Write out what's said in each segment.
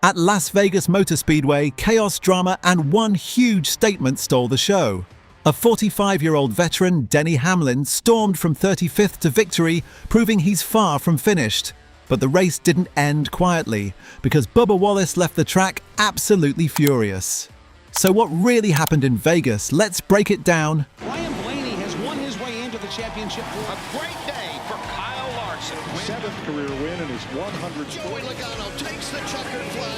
At Las Vegas Motor Speedway, chaos, drama, and one huge statement stole the show. A 45-year-old veteran, Denny Hamlin, stormed from 35th to victory, proving he's far from finished. But the race didn't end quietly, because Bubba Wallace left the track absolutely furious. So what really happened in Vegas? Let's break it down. Ryan Blaney has won his way into the championship. A great day for Kyle Larson. 7th career win in his 100th. Joey Logano takes the checkered flag.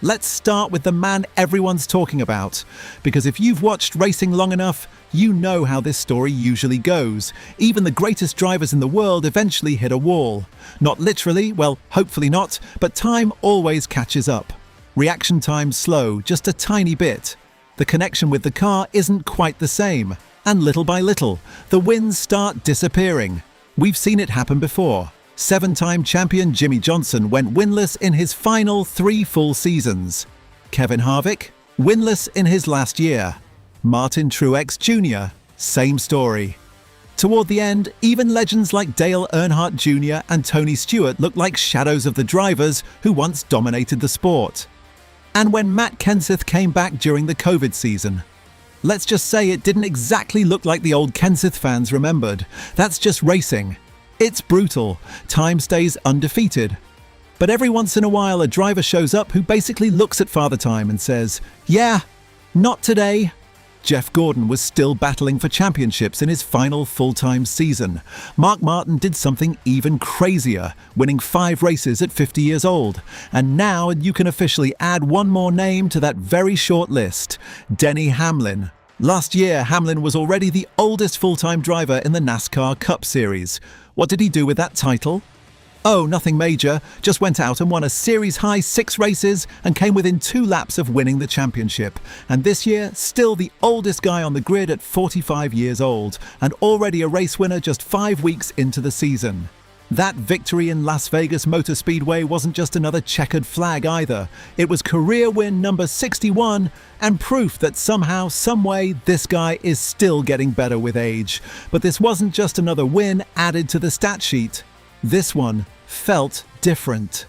Let's start with the man everyone's talking about, because if you've watched racing long enough, you know how this story usually goes. Even the greatest drivers in the world eventually hit a wall. Not literally, well, hopefully not, but time always catches up. Reaction time's slow, just a tiny bit. The connection with the car isn't quite the same, and little by little, the wins start disappearing. We've seen it happen before. 7-time champion Jimmie Johnson went winless in his final 3 full seasons. Kevin Harvick, winless in his last year. Martin Truex Jr., same story. Toward the end, even legends like Dale Earnhardt Jr. and Tony Stewart looked like shadows of the drivers who once dominated the sport. And when Matt Kenseth came back during the COVID season, let's just say it didn't exactly look like the old Kenseth fans remembered. That's just racing. It's brutal. Time stays undefeated. But every once in a while, a driver shows up who basically looks at Father Time and says, "Yeah, not today." Jeff Gordon was still battling for championships in his final full-time season. Mark Martin did something even crazier, winning 5 races at 50 years old. And now you can officially add one more name to that very short list: Denny Hamlin. Last year, Hamlin was already the oldest full-time driver in the NASCAR Cup Series. What did he do with that title? Oh, nothing major, just went out and won a series-high 6 races and came within 2 laps of winning the championship. And this year, still the oldest guy on the grid at 45 years old, and already a race winner just 5 weeks into the season. That victory in Las Vegas Motor Speedway wasn't just another checkered flag either. It was career win number 61 and proof that somehow, someway, this guy is still getting better with age. But this wasn't just another win added to the stat sheet. This one felt different.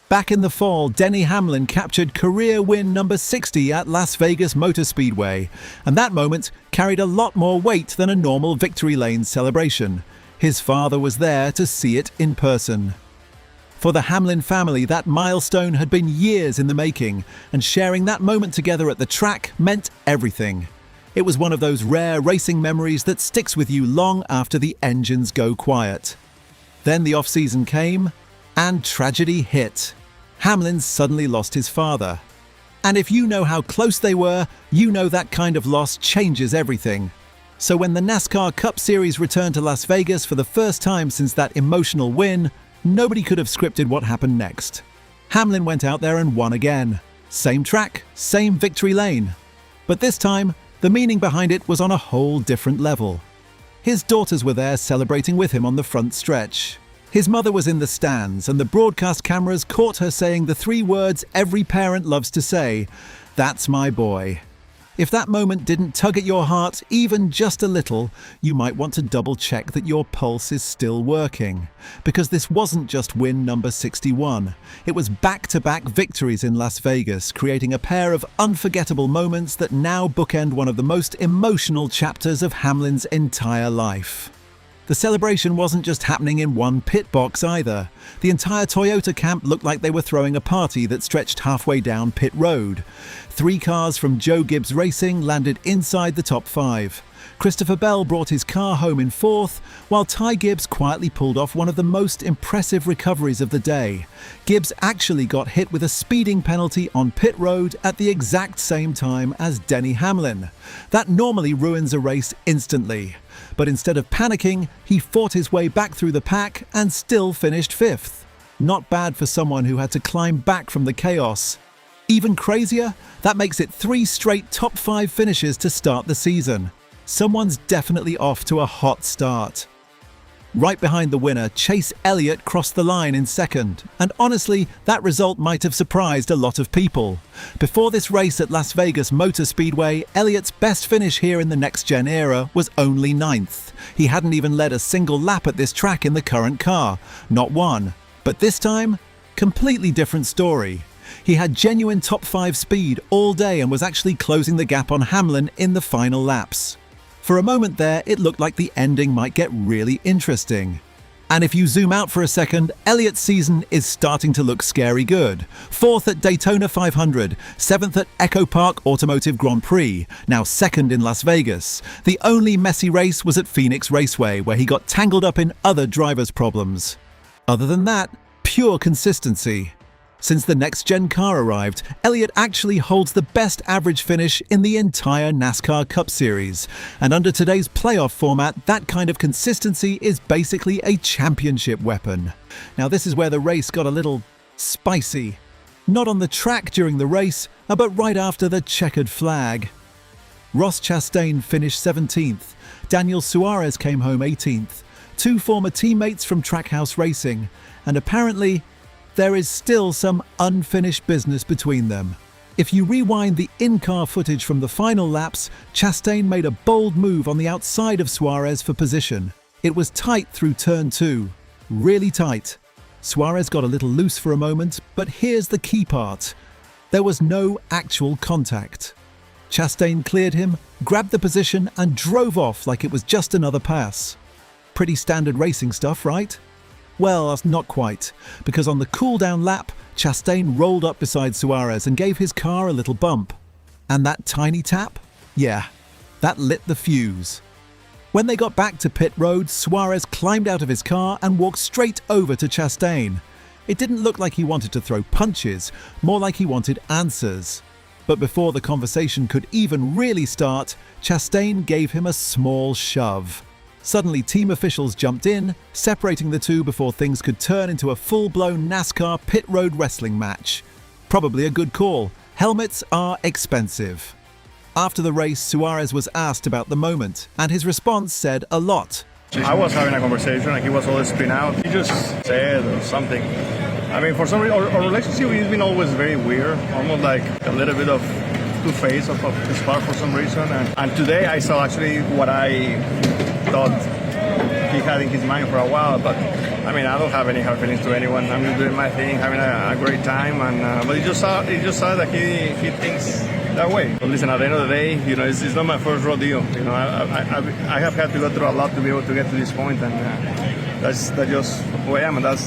Back in the fall, Denny Hamlin captured career win number 60 at Las Vegas Motor Speedway, and that moment carried a lot more weight than a normal victory lane celebration. His father was there to see it in person. For the Hamlin family, that milestone had been years in the making, and sharing that moment together at the track meant everything. It was one of those rare racing memories that sticks with you long after the engines go quiet. Then the off-season came, and tragedy hit. Hamlin suddenly lost his father. And if you know how close they were, you know that kind of loss changes everything. So when the NASCAR Cup Series returned to Las Vegas for the first time since that emotional win, nobody could have scripted what happened next. Hamlin went out there and won again. Same track, same victory lane. But this time, the meaning behind it was on a whole different level. His daughters were there celebrating with him on the front stretch. His mother was in the stands, and the broadcast cameras caught her saying the 3 words every parent loves to say, "That's my boy." If that moment didn't tug at your heart even just a little, you might want to double-check that your pulse is still working. Because this wasn't just win number 61. It was back-to-back victories in Las Vegas, creating a pair of unforgettable moments that now bookend one of the most emotional chapters of Hamlin's entire life. The celebration wasn't just happening in one pit box either. The entire Toyota camp looked like they were throwing a party that stretched halfway down pit road. 3 cars from Joe Gibbs Racing landed inside the top 5. Christopher Bell brought his car home in 4th, while Ty Gibbs quietly pulled off one of the most impressive recoveries of the day. Gibbs actually got hit with a speeding penalty on pit road at the exact same time as Denny Hamlin. That normally ruins a race instantly. But instead of panicking, he fought his way back through the pack and still finished 5th. Not bad for someone who had to climb back from the chaos. Even crazier, that makes it 3 straight top 5 finishes to start the season. Someone's definitely off to a hot start. Right behind the winner, Chase Elliott crossed the line in 2nd, and honestly, that result might have surprised a lot of people. Before this race at Las Vegas Motor Speedway, Elliott's best finish here in the next-gen era was only 9th. He hadn't even led a single lap at this track in the current car, not one. But this time, completely different story. He had genuine top 5 speed all day and was actually closing the gap on Hamlin in the final laps. For a moment there, it looked like the ending might get really interesting. And if you zoom out for a second, Elliott's season is starting to look scary good. 4th at Daytona 500, 7th at Echo Park Automotive Grand Prix, now 2nd in Las Vegas. The only messy race was at Phoenix Raceway, where he got tangled up in other drivers' problems. Other than that, pure consistency. Since the next-gen car arrived, Elliott actually holds the best average finish in the entire NASCAR Cup Series. And under today's playoff format, that kind of consistency is basically a championship weapon. Now this is where the race got a little spicy. Not on the track during the race, but right after the checkered flag. Ross Chastain finished 17th. Daniel Suarez came home 18th. 2 former teammates from Trackhouse Racing. And apparently, there is still some unfinished business between them. If you rewind the in-car footage from the final laps, Chastain made a bold move on the outside of Suarez for position. It was tight through turn 2. Really tight. Suarez got a little loose for a moment, but here's the key part. There was no actual contact. Chastain cleared him, grabbed the position, and drove off like it was just another pass. Pretty standard racing stuff, right? Well, not quite, because on the cool-down lap, Chastain rolled up beside Suarez and gave his car a little bump. And that tiny tap? Yeah, that lit the fuse. When they got back to pit road, Suarez climbed out of his car and walked straight over to Chastain. It didn't look like he wanted to throw punches, more like he wanted answers. But before the conversation could even really start, Chastain gave him a small shove. Suddenly, team officials jumped in, separating the two before things could turn into a full-blown NASCAR pit road wrestling match. Probably a good call. Helmets are expensive. After the race, Suarez was asked about the moment, and his response said a lot. I was having a conversation and he was always spin out. He just said or something. I mean, for some reason, our relationship has been always very weird, almost like a little bit of two-face of his part for some reason. And today I saw actually what I thought he had in his mind for a while, but I mean, I don't have any hard feelings to anyone. I'm just doing my thing, having a great time, and but he just saw that he thinks that way. But listen, at the end of the day, you know, it's not my first rodeo. You know, I have had to go through a lot to be able to get to this point, and that's just who I am, and that's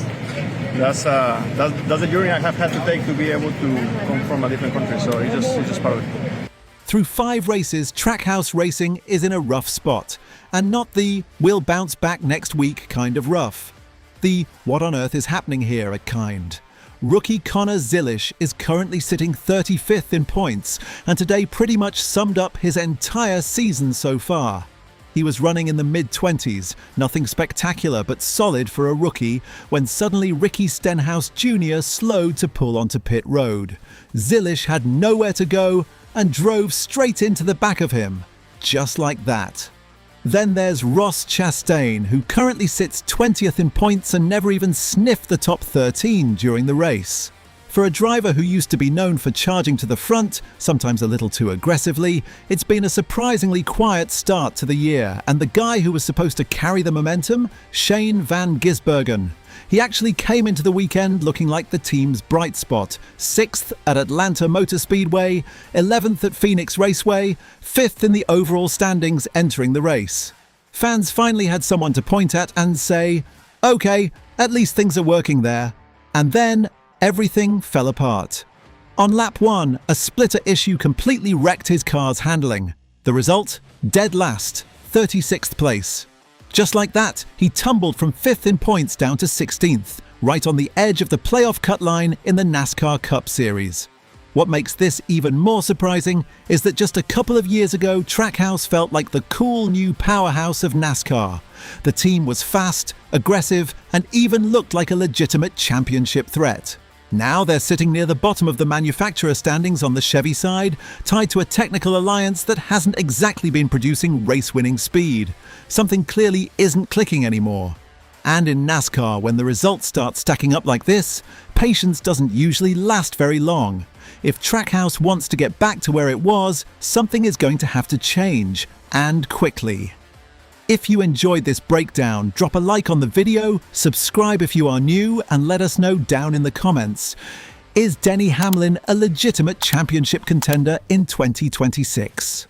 the journey I have had to take to be able to come from a different country. So it's just part of it. Through 5 races, Trackhouse Racing is in a rough spot, and not the "we'll bounce back next week" kind of rough. The "what on earth is happening here" kind. Rookie Connor Zilisch is currently sitting 35th in points, and today pretty much summed up his entire season so far. He was running in the mid-20s, nothing spectacular but solid for a rookie, when suddenly Ricky Stenhouse Jr. slowed to pull onto pit road. Zilisch had nowhere to go and drove straight into the back of him, just like that. Then there's Ross Chastain, who currently sits 20th in points and never even sniffed the top 13 during the race. For a driver who used to be known for charging to the front, sometimes a little too aggressively, it's been a surprisingly quiet start to the year, and the guy who was supposed to carry the momentum, Shane Van Gisbergen. He actually came into the weekend looking like the team's bright spot. 6th at Atlanta Motor Speedway, 11th at Phoenix Raceway, 5th in the overall standings entering the race. Fans finally had someone to point at and say, "Okay, at least things are working there." And then everything fell apart. On lap 1, a splitter issue completely wrecked his car's handling. The result? Dead last, 36th place. Just like that, he tumbled from 5th in points down to 16th, right on the edge of the playoff cut line in the NASCAR Cup Series. What makes this even more surprising is that just a couple of years ago, Trackhouse felt like the cool new powerhouse of NASCAR. The team was fast, aggressive, and even looked like a legitimate championship threat. Now they're sitting near the bottom of the manufacturer standings on the Chevy side, tied to a technical alliance that hasn't exactly been producing race-winning speed. Something clearly isn't clicking anymore. And in NASCAR, when the results start stacking up like this, patience doesn't usually last very long. If Trackhouse wants to get back to where it was, something is going to have to change, and quickly. If you enjoyed this breakdown, drop a like on the video, subscribe if you are new, and let us know down in the comments. Is Denny Hamlin a legitimate championship contender in 2026?